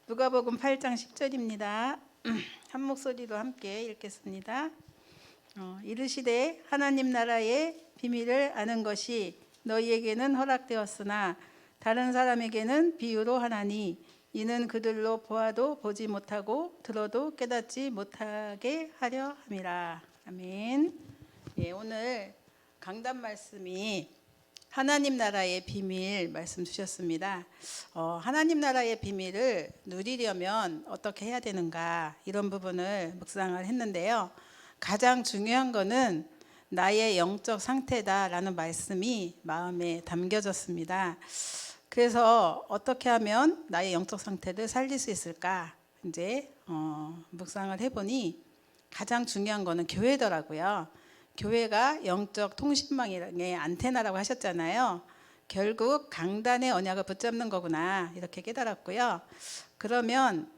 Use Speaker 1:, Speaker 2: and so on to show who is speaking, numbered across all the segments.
Speaker 1: 누가복음 8장 10절입니다. 한 목소리로 함께 읽겠습니다. 이르시되 하나님 나라의 비밀을 아는 것이 너희에게는 허락되었으나 다른 사람에게는 비유로 하나니 이는 그들로 보아도 보지 못하고 들어도 깨닫지 못하게 하려 함이라. 아멘. 오늘 강단 말씀이 하나님 나라의 비밀 말씀 주셨습니다. 하나님 나라의 비밀을 누리려면 어떻게 해야 되는가, 이런 부분을 묵상을 했는데요. 가장 중요한 거는 나의 영적 상태다라는 말씀이 마음에 담겨졌습니다. 그래서 어떻게 하면 나의 영적 상태를 살릴 수 있을까, 이제 묵상을 해보니 가장 중요한 거는 교회더라고요. 교회가 영적 통신망의 안테나라고 하셨잖아요. 결국 강단의 언약을 붙잡는 거구나, 이렇게 깨달았고요. 그러면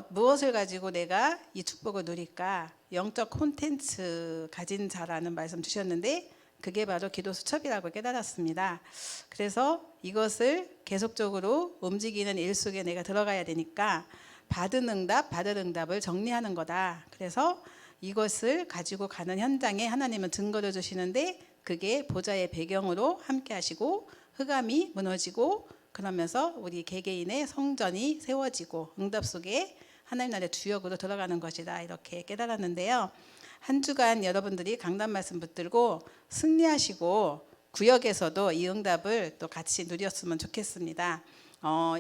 Speaker 1: 무엇을 가지고 내가 이 축복을 누릴까? 영적 콘텐츠 가진 자라는 말씀 주셨는데 그게 바로 기도 수첩이라고 깨달았습니다. 그래서 이것을 계속적으로 움직이는 일 속에 내가 들어가야 되니까 받은 응답을 정리하는 거다. 그래서 이것을 가지고 가는 현장에 하나님은 증거를 주시는데 그게 보좌의 배경으로 함께 하시고 흑암이 무너지고 그러면서 우리 개개인의 성전이 세워지고 응답 속에 하나님 나라의 주역으로 들어가는 것이다, 이렇게 깨달았는데요. 한 주간 여러분들이 강단 말씀 붙들고 승리하시고 구역에서도 이 응답을 또 같이 누렸으면 좋겠습니다.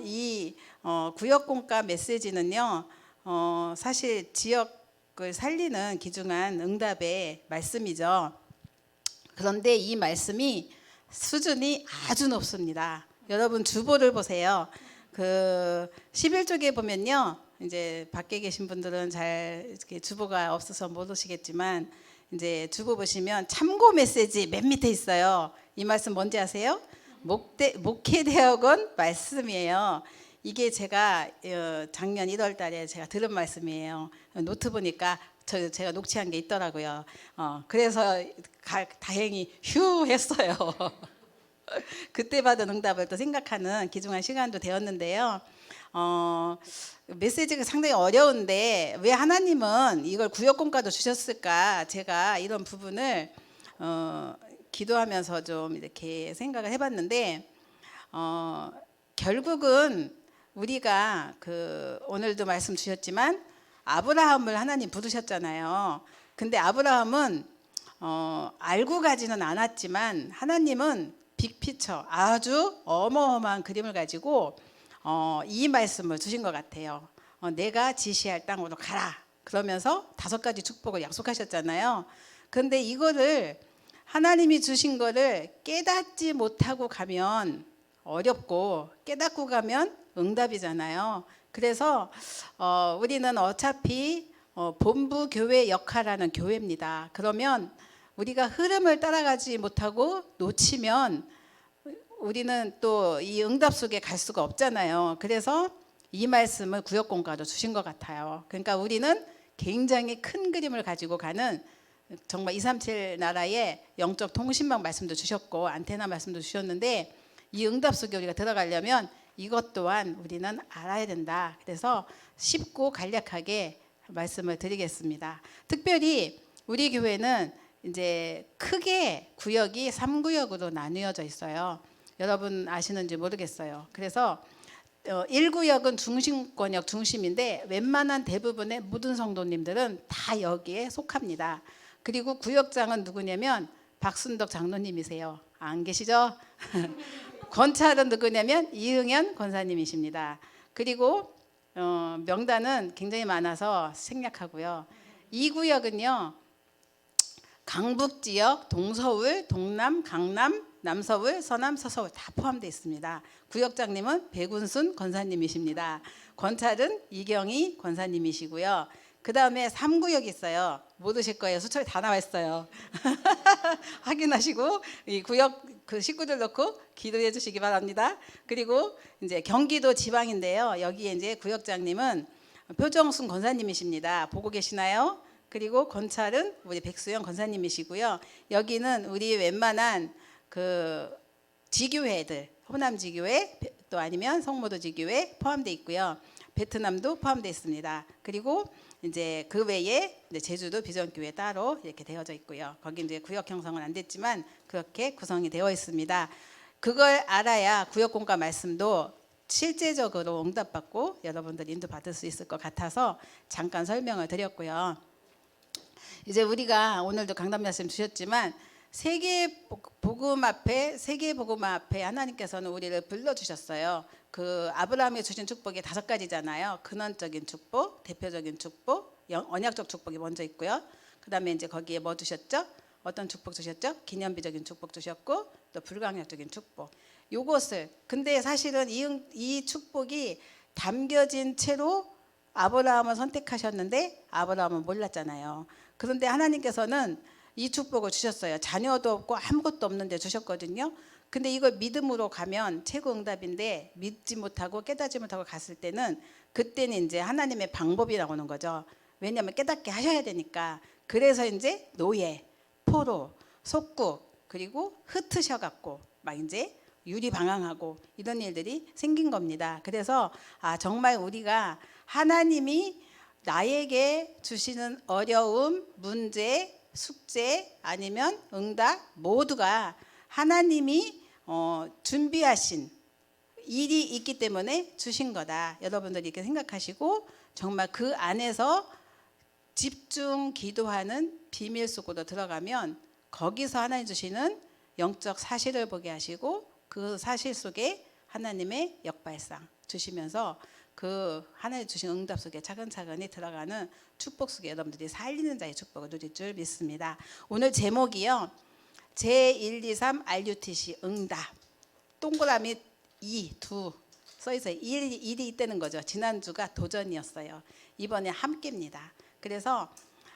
Speaker 1: 이 구역공과 메시지는요, 사실 지역을 살리는 귀중한 응답의 말씀이죠. 그런데 이 말씀이 수준이 아주 높습니다. 여러분 주보를 보세요. 그 11쪽에 보면요, 이제 밖에 계신 분들은 잘 이렇게 주보가 없어서 모르시겠지만 이제 주보 보시면 참고 메시지 맨 밑에 있어요. 이 말씀 뭔지 아세요? 목회대학원 말씀이에요. 이게 제가 작년 1월 달에 제가 들은 말씀이에요. 노트 보니까 제가 녹취한 게 있더라고요. 그래서 다행히 휴 했어요. 그때 받은 응답을 또 생각하는 귀중한 시간도 되었는데요. 메시지가 상당히 어려운데 왜 하나님은 이걸 구역공과도 주셨을까? 제가 이런 부분을 기도하면서 좀 이렇게 생각을 해봤는데 결국은 우리가 오늘도 말씀 주셨지만 아브라함을 하나님 부르셨잖아요. 근데 아브라함은 알고 가지는 않았지만 하나님은 빅피처, 아주 어마어마한 그림을 가지고 이 말씀을 주신 것 같아요. 내가 지시할 땅으로 가라, 그러면서 5가지 축복을 약속하셨잖아요. 근데 이거를 하나님이 주신 거를 깨닫지 못하고 가면 어렵고 깨닫고 가면 응답이잖아요. 그래서 우리는 어차피 본부 교회 역할하는 교회입니다. 그러면 우리가 흐름을 따라가지 못하고 놓치면 우리는 또 이 응답 속에 갈 수가 없잖아요. 그래서 이 말씀을 구역공과도 주신 것 같아요. 그러니까 우리는 굉장히 큰 그림을 가지고 가는 정말 237 나라의 영적 통신망 말씀도 주셨고 안테나 말씀도 주셨는데 이 응답 속에 우리가 들어가려면 이것 또한 우리는 알아야 된다. 그래서 쉽고 간략하게 말씀을 드리겠습니다. 특별히 우리 교회는 이제 크게 구역이 3구역으로 나뉘어져 있어요. 여러분 아시는지 모르겠어요. 그래서 1구역은 중심권역 중심인데 웬만한 대부분의 모든 성도님들은 다 여기에 속합니다. 그리고 구역장은 누구냐면 박순덕 장로님이세요. 안 계시죠? 권찰은 누구냐면 이응현 권사님이십니다. 그리고 명단은 굉장히 많아서 생략하고요. 2구역은요, 강북지역, 동서울, 동남, 강남, 남서울, 서남, 서서울 다 포함되어 있습니다. 구역장님은 백운순 권사님이십니다. 권찰은 이경희 권사님이시고요. 그 다음에 3구역이 있어요. 모르실 거예요. 수첩에 다 나와 있어요. 확인하시고 이 구역 식구들 넣고 기도해 주시기 바랍니다. 그리고 이제 경기도 지방인데요. 여기에 이제 구역장님은 표정순 권사님이십니다. 보고 계시나요? 그리고 권찰은 우리 백수영 권사님이시고요. 여기는 우리 웬만한 지교회들, 호남지교회 또 아니면 성모도 지교회 포함되어 있고요. 베트남도 포함되어 있습니다. 그리고 이제 그 외에 이제 제주도 비전교회 따로 이렇게 되어져 있고요. 거기 이제 구역 형성은 안 됐지만 그렇게 구성이 되어 있습니다. 그걸 알아야 구역공과 말씀도 실제적으로 응답받고 여러분들 인도받을 수 있을 것 같아서 잠깐 설명을 드렸고요. 이제 우리가 오늘도 강단 말씀 주셨지만 세계 복음 앞에 하나님께서는 우리를 불러주셨어요. 그 아브라함에 주신 축복이 5가지잖아요. 근원적인 축복, 대표적인 축복, 언약적 축복이 먼저 있고요. 그 다음에 이제 거기에 뭐 주셨죠? 어떤 축복 주셨죠? 기념비적인 축복 주셨고 또 불강력적인 축복. 요것을 근데 사실은 이 축복이 담겨진 채로 아브라함을 선택하셨는데 아브라함은 몰랐잖아요. 그런데 하나님께서는 이 축복을 주셨어요. 자녀도 없고 아무것도 없는데 주셨거든요. 근데 이걸 믿음으로 가면 최고 응답인데 믿지 못하고 깨닫지 못하고 갔을 때는 그때는 이제 하나님의 방법이 나오는 거죠. 왜냐하면 깨닫게 하셔야 되니까. 그래서 이제 노예, 포로, 속국 그리고 흩으셔갖고 막 이제 유리방황하고 이런 일들이 생긴 겁니다. 그래서 정말 우리가 하나님이 나에게 주시는 어려움, 문제, 숙제 아니면 응답 모두가 하나님이 준비하신 일이 있기 때문에 주신 거다. 여러분들이 이렇게 생각하시고 정말 그 안에서 집중 기도하는 비밀 속으로 들어가면 거기서 하나님 주시는 영적 사실을 보게 하시고 그 사실 속에 하나님의 역발상 주시면서 그 하나님 주신 응답 속에 차근차근히 들어가는 축복 속에 여러분들이 살리는 자의 축복을 누릴 줄 믿습니다. 오늘 제목이요. 제123 RUTC 응답. 동그라미 2 써있어요. 일이 있다는 거죠. 지난주가 도전이었어요. 이번에 함께입니다. 그래서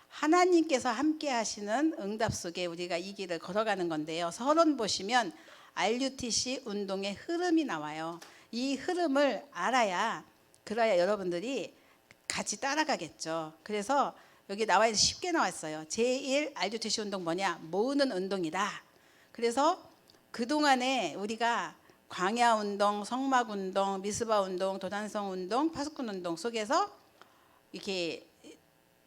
Speaker 1: 하나님께서 함께 하시는 응답 속에 우리가 이 길을 걸어가는 건데요. 서론 보시면 RUTC 운동의 흐름이 나와요. 이 흐름을 그래야 여러분들이 같이 따라가겠죠. 그래서 여기 나와 쉽게 나왔어요. 제1 RUTC 운동 뭐냐? 모으는 운동이다. 그래서 그동안에 우리가 광야 운동, 성막 운동, 미스바 운동, 도단성 운동, 파수꾼 운동 속에서 이렇게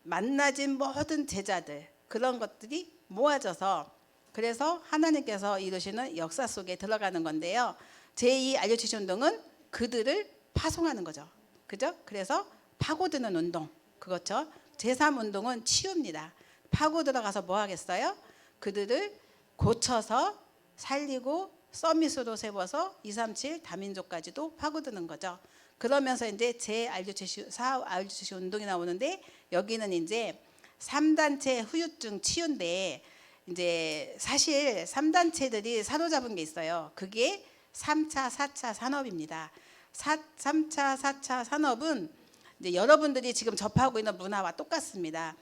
Speaker 1: 만나진 모든 제자들 그런 것들이 모아져서 그래서 하나님께서 이루시는 역사 속에 들어가는 건데요. 제2 RUTC 운동은 그들을 파송하는 거죠. 그죠? 그래서 파고드는 운동 그렇죠. 제3 운동은 치유입니다. 파고 들어가서 뭐 하겠어요? 그들을 고쳐서 살리고 서밋으로 세워서 237 다민족까지도 파고드는 거죠. 그러면서 이제 제 RUTC 4 RUTC 운동이 나오는데 여기는 이제 3단체 후유증 치유인데 이제 사실 3단체들이 사로잡은 게 있어요. 그게 3차, 4차 산업입니다. 3차, 4차 산업은 이제 여러분들이 지금 접하고 있는 문화와 똑같습니다.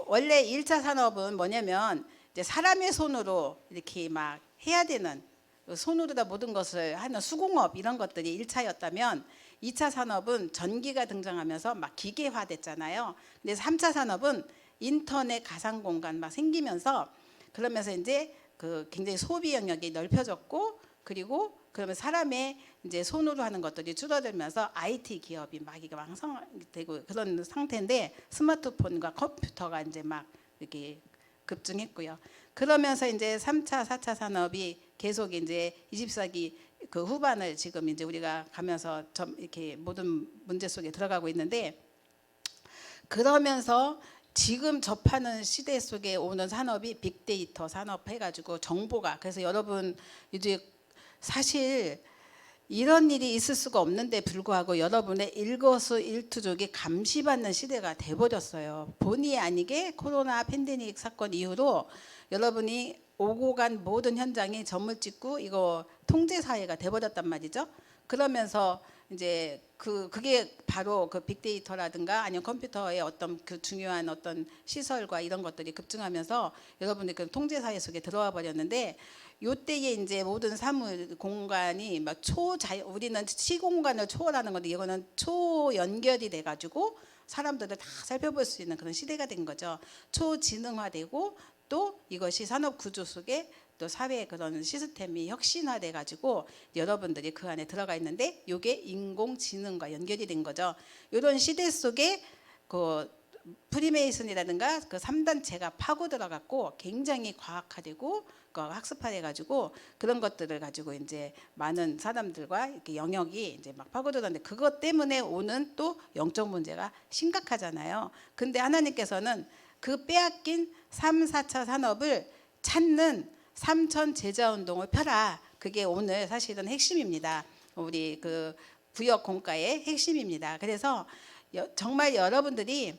Speaker 1: 원래 1차 산업은 뭐냐면 이제 사람의 손으로 이렇게 막 해야 되는 손으로 다 모든 것을 하는 수공업 이런 것들이 1차였다면 2차 산업은 전기가 등장하면서 막 기계화됐잖아요. 근데 3차 산업은 인터넷 가상 공간 막 생기면서 그러면서 이제 그 굉장히 소비 영역이 넓혀졌고 그리고 그러면 사람의 이제 손으로 하는 것들이 줄어들면서 IT 기업이 막 이게 왕성되고 그런 상태인데 스마트폰과 컴퓨터가 이제 막 이렇게 급증했고요. 그러면서 이제 3차, 4차 산업이 계속 이제 20세기 그 후반을 지금 이제 우리가 가면서 이렇게 모든 문제 속에 들어가고 있는데 그러면서 지금 접하는 시대 속에 오는 산업이 빅데이터 산업 해가지고 정보가 그래서 여러분 이제 사실 이런 일이 있을 수가 없는데 불구하고 여러분의 일거수일투족이 감시받는 시대가 돼버렸어요. 본의 아니게 코로나 팬데믹 사건 이후로 여러분이 오고 간 모든 현장이 점을 찍고 이거 통제 사회가 돼버렸단 말이죠. 그러면서 이제 그게 바로 그 빅데이터라든가 아니면 컴퓨터의 어떤 그 중요한 어떤 시설과 이런 것들이 급증하면서 여러분들 그 통제 사회 속에 들어와 버렸는데 요때에 이제 모든 사물 공간이 막 우리는 시공간을 초월하는 건데 이거는 초연결이 돼 가지고 사람들을 다 살펴볼 수 있는 그런 시대가 된 거죠. 초지능화되고 또 이것이 산업 구조 속에 또 사회의 그런 시스템이 혁신화돼 가지고 여러분들이 그 안에 들어가 있는데 이게 인공지능과 연결이 된 거죠. 이런 시대 속에 그 프리메이슨이라든가 그 3단체가 파고 들어갔고 굉장히 과학화되고 학습화돼 가지고 그런 것들을 가지고 이제 많은 사람들과 이렇게 영역이 이제 막 파고들었는데 그것 때문에 오는 또 영적 문제가 심각하잖아요. 근데 하나님께서는 그 빼앗긴 3, 4차 산업을 찾는 삼천 제자 운동을 펴라. 그게 오늘 사실은 핵심입니다. 우리 그 구역 공과의 핵심입니다. 그래서 정말 여러분들이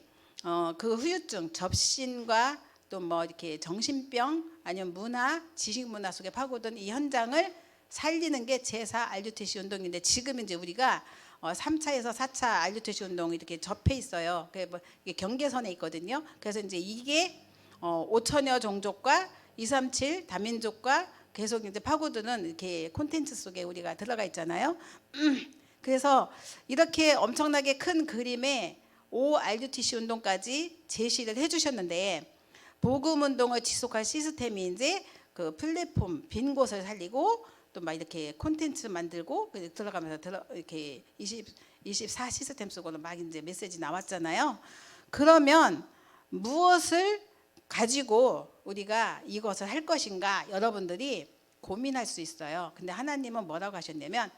Speaker 1: 그 후유증, 접신과 또 뭐 이렇게 정신병 아니면 문화, 지식 문화 속에 파고든 이 현장을 살리는 게 제4 RUTC 운동인데 지금 이제 우리가 3차에서 4차 RUTC 운동이 이렇게 접해 있어요. 이게 경계선에 있거든요. 그래서 이제 이게 5천여 종족과 237 다민족과 계속 이제 파고드는 이렇게 콘텐츠 속에 우리가 들어가 있잖아요. 그래서 이렇게 엄청나게 큰 그림에 5 RUTC 운동까지 제시를 해주셨는데 복음 운동을 지속할 시스템이 이제 그 플랫폼 빈 곳을 살리고 또 막 이렇게 콘텐츠 만들고 들어가면서 이렇게 24 시스템 속으로 막 이제 메시지 나왔잖아요. 그러면 무엇을 가지고 우리가 이것을 할 것인가 여러분들이 고민할 수 있어요. 근데 하나님은 뭐라고 하셨냐면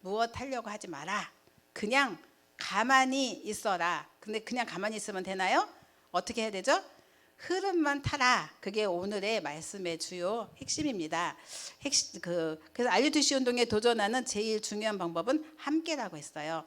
Speaker 1: 무엇 하려고 하지 마라. 그냥 가만히 있어라. 근데 그냥 가만히 있으면 되나요? 어떻게 해야 되죠? 흐름만 타라. 그게 오늘의 말씀의 주요 핵심입니다. 그래서 RUTC 운동에 도전하는 제일 중요한 방법은 함께라고 했어요.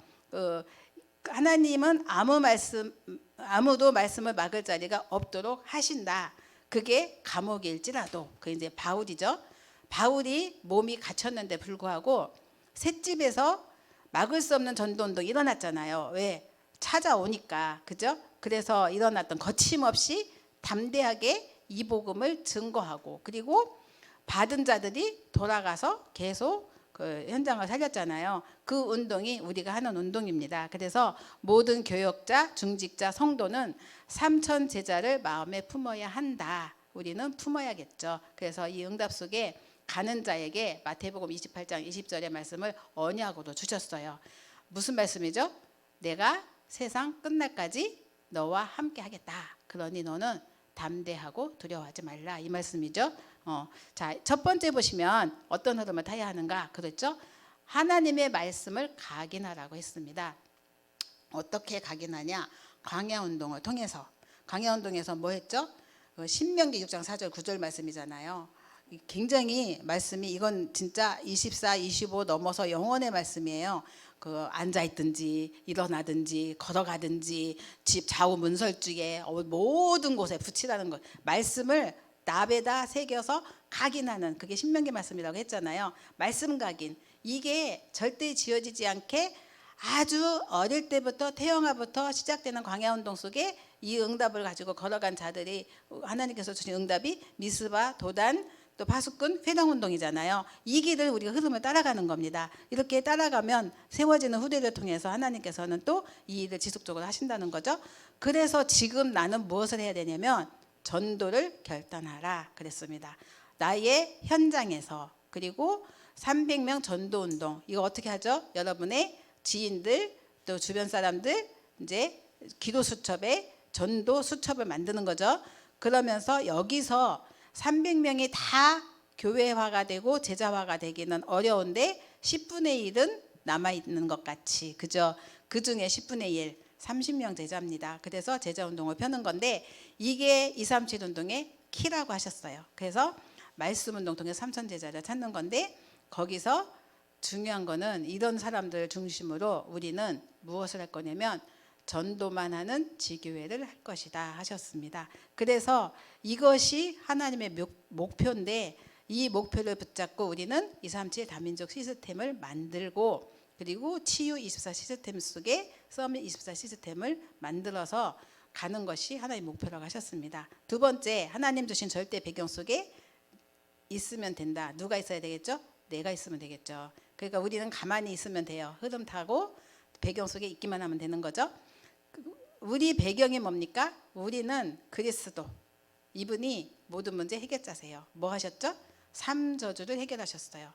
Speaker 1: 하나님은 아무도 말씀을 막을 자리가 없도록 하신다. 그게 감옥일지라도 그 이제 바울이죠. 바울이 몸이 갇혔는데 불구하고 셋집에서 막을 수 없는 전도운동이 일어났잖아요. 왜? 찾아오니까. 그죠? 그래서 일어났던 거침없이 담대하게 이 복음을 증거하고 그리고 받은 자들이 돌아가서 계속 그 현장을 살렸잖아요. 그 운동이 우리가 하는 운동입니다. 그래서 모든 교역자, 중직자, 성도는 3천 제자를 마음에 품어야 한다. 우리는 품어야겠죠. 그래서 이 응답 속에 가는 자에게 마태복음 28장 20절의 말씀을 언약으로 주셨어요. 무슨 말씀이죠? 내가 세상 끝날까지 너와 함께 하겠다. 그러니 너는 담대하고 두려워하지 말라. 이 말씀이죠. 자, 첫 번째 보시면 어떤 흐름을 타야 하는가 그랬죠? 하나님의 말씀을 각인하라고 했습니다. 어떻게 각인하냐? 광야운동을 통해서. 광야운동에서 뭐 했죠? 신명기 6장 4절 9절 말씀이잖아요. 굉장히 말씀이 이건 진짜 24, 25 넘어서 영원의 말씀이에요. 그 앉아 있든지 일어나든지 걸어가든지 집 좌우 문설주에 모든 곳에 붙이라는 것. 말씀을 납에다 새겨서 각인하는 그게 신명기 말씀이라고 했잖아요. 말씀 각인. 이게 절대 지어지지 않게 아주 어릴 때부터 태영아부터 시작되는 광야운동 속에 이 응답을 가지고 걸어간 자들이 하나님께서 주신 응답이 미스바, 도단, 또 파수꾼, 회당운동이잖아요. 이 길을 우리가 흐름을 따라가는 겁니다. 이렇게 따라가면 세워지는 후대를 통해서 하나님께서는 또 이 일을 지속적으로 하신다는 거죠. 그래서 지금 나는 무엇을 해야 되냐면 전도를 결단하라 그랬습니다. 나의 현장에서 그리고 300명 전도운동 이거 어떻게 하죠? 여러분의 지인들 또 주변 사람들 이제 기도 수첩에 전도 수첩을 만드는 거죠. 그러면서 여기서 300명이 다 교회화가 되고 제자화가 되기는 어려운데 10분의 1은 남아있는 것 같이 그죠? 그 중에 10분의 1 30명 제자입니다. 그래서 제자운동을 펴는 건데 이게 237 운동의 키라고 하셨어요. 그래서 말씀운동 통해서 3천 제자를 찾는 건데 거기서 중요한 거는 이런 사람들 중심으로 우리는 무엇을 할 거냐면 전도만 하는 지교회를 할 것이다 하셨습니다. 그래서 이것이 하나님의 목표인데 이 목표를 붙잡고 우리는 237 다민족 시스템을 만들고 그리고 치유 24 시스템 속에 서밋 24 시스템을 만들어서 가는 것이 하나님의 목표라고 하셨습니다. 두 번째 하나님 주신 절대 배경 속에 있으면 된다. 누가 있어야 되겠죠? 내가 있으면 되겠죠. 그러니까 우리는 가만히 있으면 돼요. 흐름 타고 배경 속에 있기만 하면 되는 거죠. 우리 배경이 뭡니까? 우리는 그리스도 이분이 모든 문제 해결자세요. 뭐 하셨죠? 삼저주를 해결하셨어요.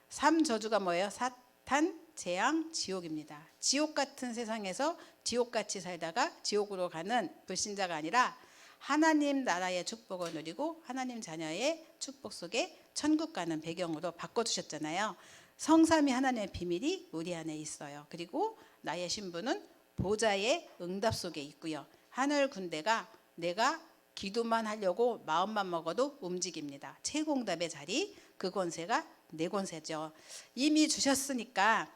Speaker 1: 삼저주가 뭐예요? 사탄, 재앙, 지옥입니다. 지옥 같은 세상에서 지옥같이 살다가 지옥으로 가는 불신자가 아니라 하나님 나라의 축복을 누리고 하나님 자녀의 축복 속에 천국 가는 배경으로 바꿔주셨잖아요. 성삼위 하나님의 비밀이 우리 안에 있어요. 그리고 나의 신분은 보좌의 응답 속에 있고요. 하늘 군대가 내가 기도만 하려고 마음만 먹어도 움직입니다. 최고응답의 자리, 그 권세가 내 권세죠. 이미 주셨으니까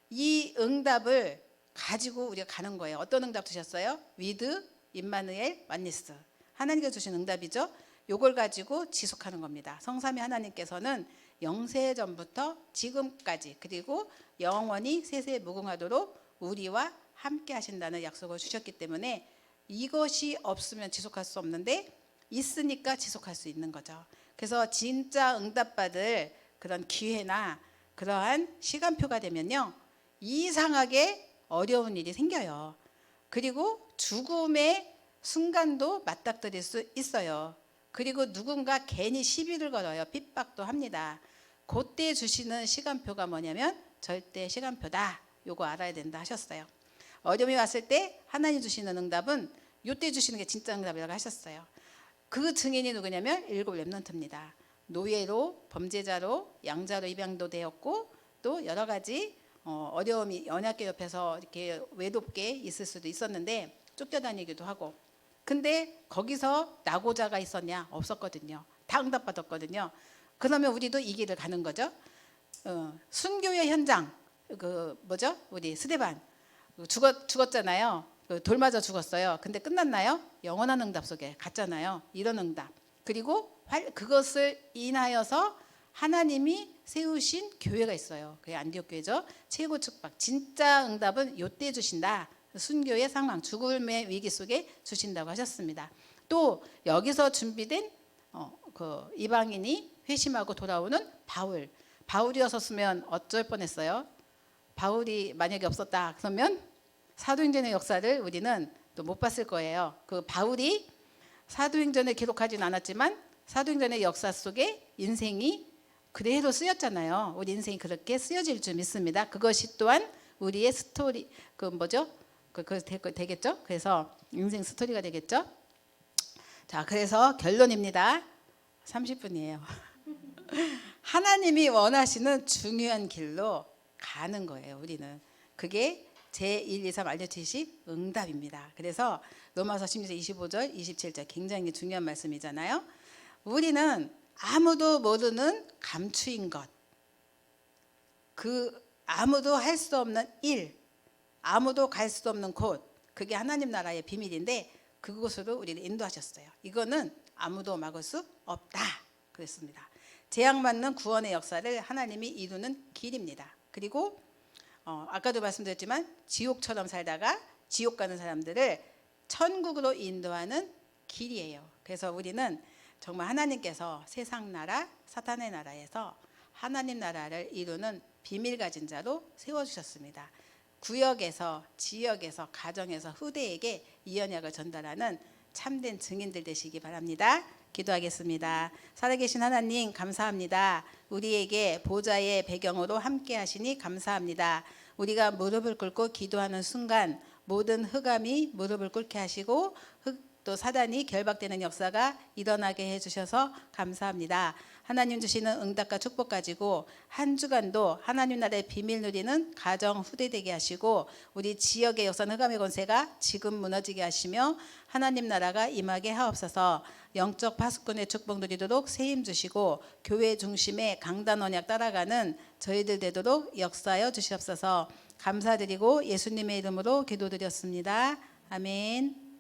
Speaker 1: 이 응답을 가지고 우리가 가는 거예요. 어떤 응답 주셨어요? 위드, 임마누엘, 완니스. 하나님께서 주신 응답이죠. 요걸 가지고 지속하는 겁니다. 성삼위 하나님께서는 영세전부터 지금까지 그리고 영원히 세세 무궁하도록 우리와 함께 하신다는 약속을 주셨기 때문에 이것이 없으면 지속할 수 없는데 있으니까 지속할 수 있는 거죠. 그래서 진짜 응답받을 그런 기회나 그러한 시간표가 되면요, 이상하게 어려운 일이 생겨요. 그리고 죽음의 순간도 맞닥뜨릴 수 있어요. 그리고 누군가 괜히 시비를 걸어요. 핍박도 합니다. 그때 주시는 시간표가 뭐냐면 절대 시간표다. 요거 알아야 된다 하셨어요. 어려움이 왔을 때 하나님 주시는 응답은 요때 주시는 게 진짜 응답이라고 하셨어요. 그 증인이 누구냐면 7 렘넌트입니다. 노예로, 범죄자로, 양자로 입양도 되었고 또 여러 가지 어려움이 언약궤 옆에서 이렇게 외롭게 있을 수도 있었는데 쫓겨다니기도 하고, 근데 거기서 낙오자가 있었냐? 없었거든요. 다 응답받았거든요. 그러면 우리도 이 길을 가는 거죠. 순교의 현장, 그 뭐죠? 우리 스데반 죽었잖아요. 돌 맞아 죽었어요. 근데 끝났나요? 영원한 응답 속에 갔잖아요. 이런 응답. 그리고 그것을 인하여서 하나님이 세우신 교회가 있어요. 그게 안디옥 교회죠. 최고 축복. 진짜 응답은 요때 주신다. 순교의 상황, 죽음의 위기 속에 주신다고 하셨습니다. 또 여기서 준비된 그 이방인이 회심하고 돌아오는 바울이었으면 어쩔 뻔했어요. 바울이 만약에 없었다 그러면 사도행전의 역사를 우리는 또 못 봤을 거예요. 그 바울이 사도행전에 기록하진 않았지만 사도행전의 역사 속에 인생이 그대로 쓰였잖아요. 우리 인생이 그렇게 쓰여질 줄 믿습니다. 그것이 또한 우리의 스토리, 그 뭐죠? 되겠죠? 그래서 인생 스토리가 되겠죠? 자, 그래서 결론입니다. 30분이에요. 하나님이 원하시는 중요한 길로 가는 거예요. 우리는 그게 제1, 2, 3 알려주신 응답입니다. 그래서 로마서 16장 25절 27절 굉장히 중요한 말씀이잖아요. 우리는 아무도 모르는 감추인 것, 그 아무도 할 수 없는 일, 아무도 갈 수 없는 곳, 그게 하나님 나라의 비밀인데 그곳으로 우리를 인도하셨어요. 이거는 아무도 막을 수 없다 그랬습니다. 재앙받는 구원의 역사를 하나님이 이루는 길입니다. 그리고 아까도 말씀드렸지만 지옥처럼 살다가 지옥 가는 사람들을 천국으로 인도하는 길이에요. 그래서 우리는 정말 하나님께서 세상 나라, 사탄의 나라에서 하나님 나라를 이루는 비밀 가진 자로 세워주셨습니다. 구역에서, 지역에서, 가정에서 후대에게 이 언약을 전달하는 참된 증인들 되시기 바랍니다. 기도하겠습니다. 살아계신 하나님 감사합니다. 우리에게 보좌의 배경으로 함께 하시니 감사합니다. 우리가 무릎을 꿇고 기도하는 순간 모든 흑암이 무릎을 꿇게 하시고 또 사단이 결박되는 역사가 일어나게 해주셔서 감사합니다. 하나님 주시는 응답과 축복 가지고 한 주간도 하나님 나라의 비밀 누리는 가정 후대되게 하시고 우리 지역의 역사는 흑암의 권세가 지금 무너지게 하시며 하나님 나라가 임하게 하옵소서. 영적 파수꾼의 축복 누리도록 세임 주시고 교회 중심의 강단 언약 따라가는 저희들 되도록 역사하여 주시옵소서. 감사드리고 예수님의 이름으로 기도드렸습니다. 아멘.